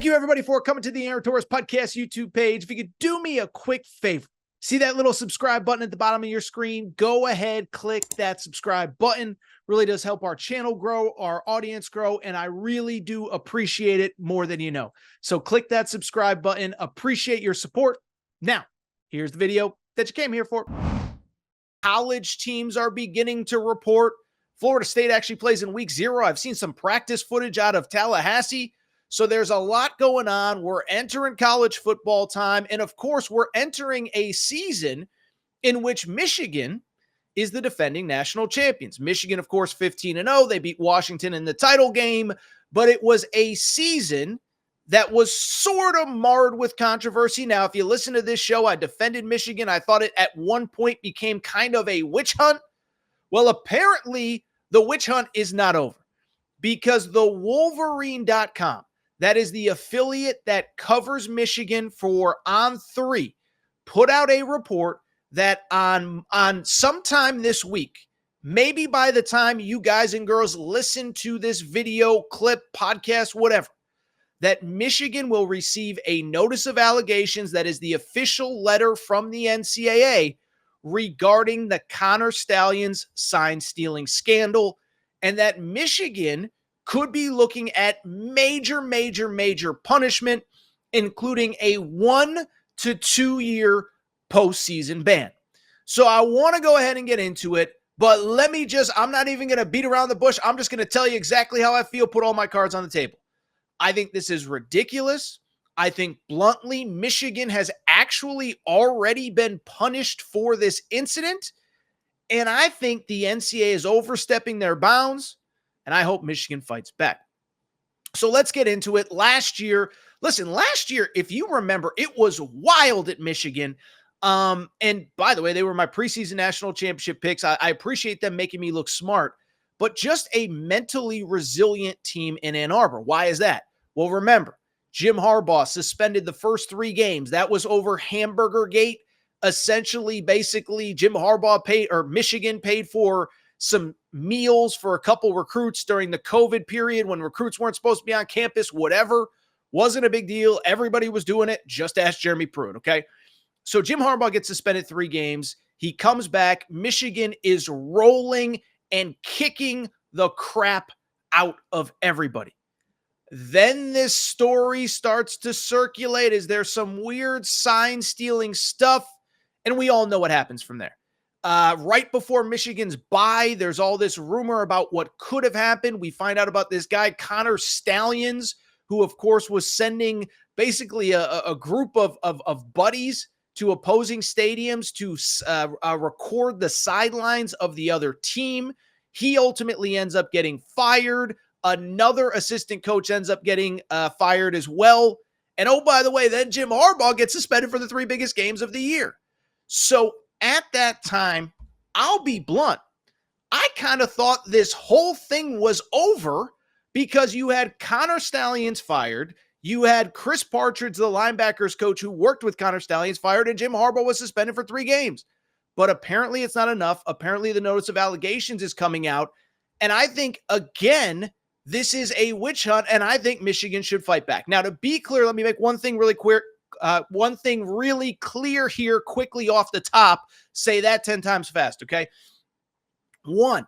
Thank you, everybody, for coming to the Aaron Torres Podcast YouTube page. If you could do me a quick favor, see that little subscribe button at the bottom of your screen? Go ahead, click that subscribe button. Really does help our channel grow, our audience grow, and I really do appreciate it more than you know. So click that subscribe button. Appreciate your support. Now, here's the video that you came here for. College teams are beginning to report. Florida State actually plays in week 0. I've seen some practice footage out of Tallahassee. So there's a lot going on. We're entering college football time. And of course, we're entering a season in which Michigan is the defending national champions. Michigan, of course, 15-0. They beat Washington in the title game. But it was a season that was sort of marred with controversy. Now, if you listen to this show, I defended Michigan. I thought it at one point became kind of a witch hunt. Well, apparently the witch hunt is not over, because the Wolverine.com, that is the affiliate that covers Michigan for On3, put out a report that on sometime this week, maybe by the time you guys and girls listen to this video, clip, podcast, whatever, that Michigan will receive a notice of allegations, that is the official letter from the NCAA, regarding the Connor Stalions sign stealing scandal, and that Michigan could be looking at major punishment, including a 1 to 2 year postseason ban. So I want to go ahead and get into it, but I'm not even going to beat around the bush. I'm just going to tell you exactly how I feel, put all my cards on the table. I think this is ridiculous. I think bluntly, Michigan has actually already been punished for this incident. And I think the NCAA is overstepping their bounds, and I hope Michigan fights back. So let's get into it. Last year, if you remember, it was wild at Michigan. And by the way, they were my preseason national championship picks. I appreciate them making me look smart, but just a mentally resilient team in Ann Arbor. Why is that? Well, remember, Jim Harbaugh suspended the first 3 games. That was over Hamburger Gate. Essentially, basically, Michigan paid for some meals for a couple recruits during the COVID period when recruits weren't supposed to be on campus, whatever. Wasn't a big deal. Everybody was doing it. Just ask Jeremy Pruitt, okay? So Jim Harbaugh gets suspended 3 games. He comes back. Michigan is rolling and kicking the crap out of everybody. Then this story starts to circulate. Is there some weird sign stealing stuff? And we all know what happens from there. Right before Michigan's bye, there's all this rumor about what could have happened. We find out about this guy, Connor Stalions, who, of course, was sending basically a group of buddies to opposing stadiums to record the sidelines of the other team. He ultimately ends up getting fired. Another assistant coach ends up getting fired as well. And oh, by the way, then Jim Harbaugh gets suspended for the 3 biggest games of the year. So at that time, I'll be blunt, I kind of thought this whole thing was over, because you had Connor Stalions fired. You had Chris Partridge, the linebackers coach who worked with Connor Stalions, fired, and Jim Harbaugh was suspended for 3 games. But apparently it's not enough. Apparently the notice of allegations is coming out. And I think, again, this is a witch hunt, and I think Michigan should fight back. Now, to be clear, let me make one thing really clear here quickly off the top. Say that 10 times fast, okay? 1,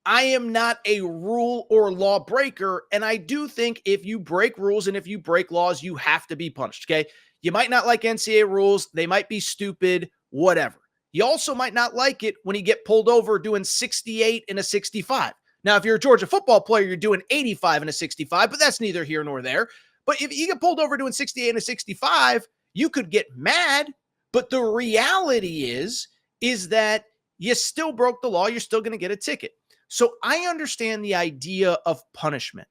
I am not a rule or law breaker, and I do think if you break rules and if you break laws, you have to be punished, okay? You might not like NCAA rules. They might be stupid, whatever. You also might not like it when you get pulled over doing 68 and a 65. Now, if you're a Georgia football player, you're doing 85 and a 65, but that's neither here nor there. But if you get pulled over doing 68 and a 65, you could get mad. But the reality is that you still broke the law. You're still going to get a ticket. So I understand the idea of punishment.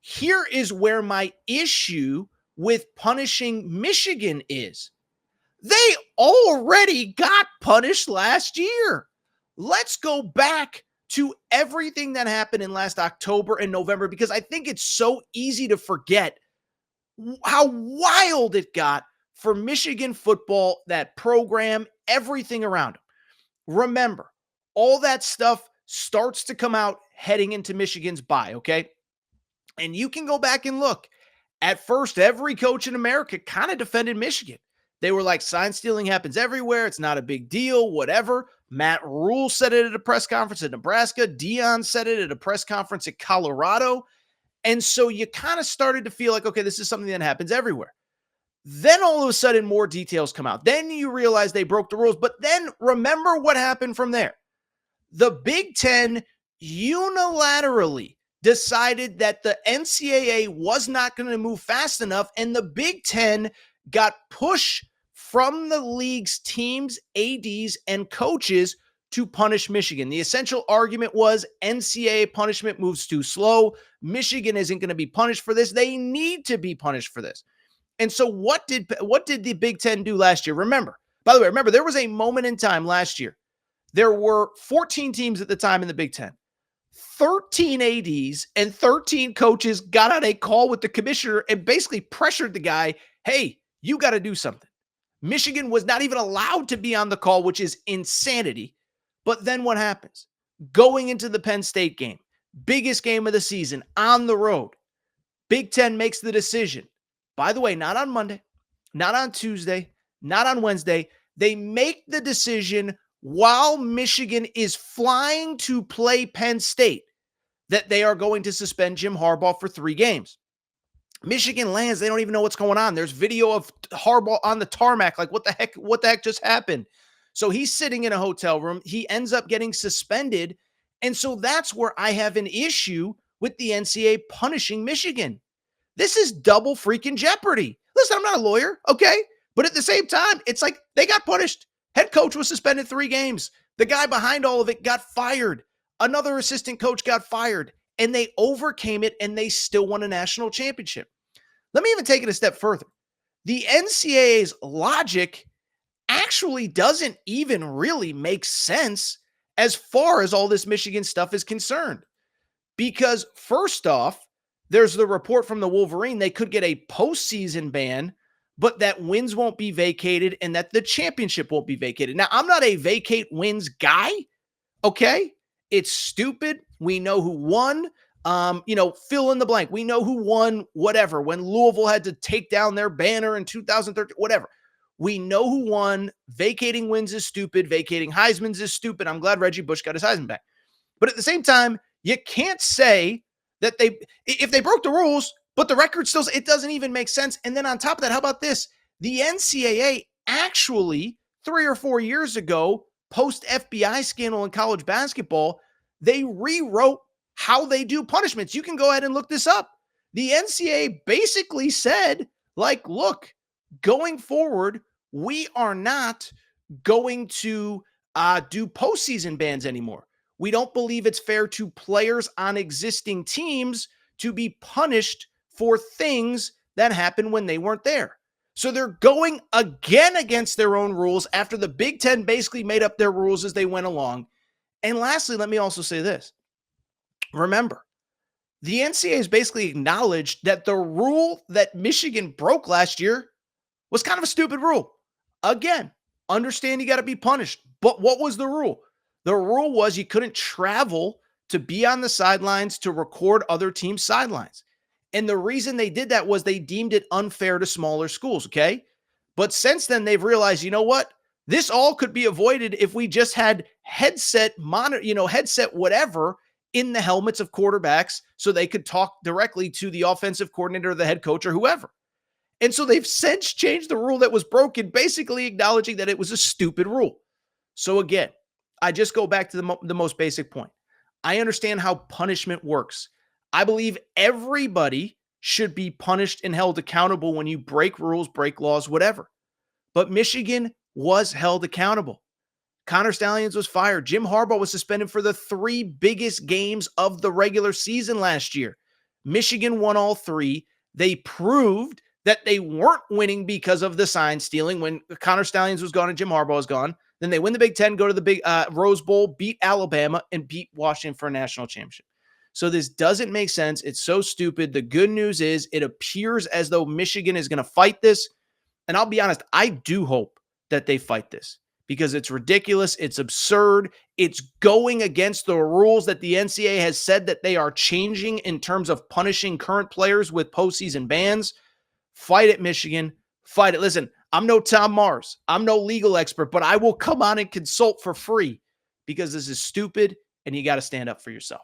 Here is where my issue with punishing Michigan is. They already got punished last year. Let's go back to everything that happened in last October and November, because I think it's so easy to forget how wild it got for Michigan football, that program, everything around them. Remember, all that stuff starts to come out heading into Michigan's bye, okay? And you can go back and look At first, every coach in America kind of defended Michigan. They were like, sign stealing happens everywhere. It's not a big deal, whatever. Matt Rule said it at a press conference at Nebraska. Dion said it at a press conference at Colorado. And so you kind of started to feel like, okay, this is something that happens everywhere. Then all of a sudden, more details come out. Then you realize they broke the rules. But then remember what happened from there. The Big Ten unilaterally decided that the NCAA was not going to move fast enough, and the Big Ten got push from the league's teams, ADs, and coaches to punish Michigan. The essential argument was NCAA punishment moves too slow. Michigan isn't going to be punished for this. They need to be punished for this. And so what did the Big Ten do last year? By the way, remember, there was a moment in time last year. There were 14 teams at the time in the Big Ten. 13 ADs and 13 coaches got on a call with the commissioner and basically pressured the guy, hey, you got to do something. Michigan was not even allowed to be on the call, which is insanity. But then what happens? Going into the Penn State game, biggest game of the season, on the road, Big Ten makes the decision. By the way, not on Monday, not on Tuesday, not on Wednesday. They make the decision while Michigan is flying to play Penn State that they are going to suspend Jim Harbaugh for 3 games. Michigan lands, they don't even know what's going on. There's video of Harbaugh on the tarmac, like what the heck just happened? So he's sitting in a hotel room. He ends up getting suspended. And so that's where I have an issue with the NCAA punishing Michigan. This is double freaking jeopardy. Listen, I'm not a lawyer, okay? But at the same time, it's like they got punished. Head coach was suspended 3 games. The guy behind all of it got fired. Another assistant coach got fired. And they overcame it, and they still won a national championship. Let me even take it a step further. The NCAA's logic actually doesn't even really make sense as far as all this Michigan stuff is concerned. Because first off, there's the report from the Wolverine, they could get a postseason ban, but that wins won't be vacated and that the championship won't be vacated. Now, I'm not a vacate wins guy, okay? It's stupid. We know who won. Fill in the blank. We know who won whatever. When Louisville had to take down their banner in 2013, whatever. We know who won. Vacating wins is stupid. Vacating Heisman's is stupid. I'm glad Reggie Bush got his Heisman back. But at the same time, you can't say that if they broke the rules, but the record still, it doesn't even make sense. And then on top of that, how about this? The NCAA actually 3 or 4 years ago, post FBI scandal in college basketball, they rewrote how they do punishments. You can go ahead and look this up. The NCAA basically said, like, look, going forward, we are not going to do postseason bans anymore. We don't believe it's fair to players on existing teams to be punished for things that happened when they weren't there. So they're going again against their own rules after the Big Ten basically made up their rules as they went along. And lastly, let me also say this. Remember, the NCAA has basically acknowledged that the rule that Michigan broke last year was kind of a stupid rule. Again, understand you got to be punished. But what was the rule? The rule was you couldn't travel to be on the sidelines to record other teams' sidelines. And the reason they did that was they deemed it unfair to smaller schools, okay? But since then, they've realized, you know what? This all could be avoided if we just had headset whatever in the helmets of quarterbacks so they could talk directly to the offensive coordinator or the head coach or whoever. And so they've since changed the rule that was broken, basically acknowledging that it was a stupid rule. So again, I just go back to the most basic point. I understand how punishment works. I believe everybody should be punished and held accountable when you break rules, break laws, whatever. But Michigan was held accountable. Connor Stallions was fired. Jim Harbaugh was suspended for the 3 biggest games of the regular season last year. Michigan won all 3. They proved that they weren't winning because of the sign stealing when Connor Stallions was gone and Jim Harbaugh was gone. Then they win the Big Ten, go to the big Rose Bowl, beat Alabama, and beat Washington for a national championship. So this doesn't make sense. It's so stupid. The good news is it appears as though Michigan is going to fight this. And I'll be honest, I do hope that they fight this because it's ridiculous. It's absurd. It's going against the rules that the NCAA has said that they are changing in terms of punishing current players with postseason bans. Fight it, Michigan. Fight it. Listen, I'm no Tom Mars. I'm no legal expert, but I will come on and consult for free because this is stupid and you got to stand up for yourself.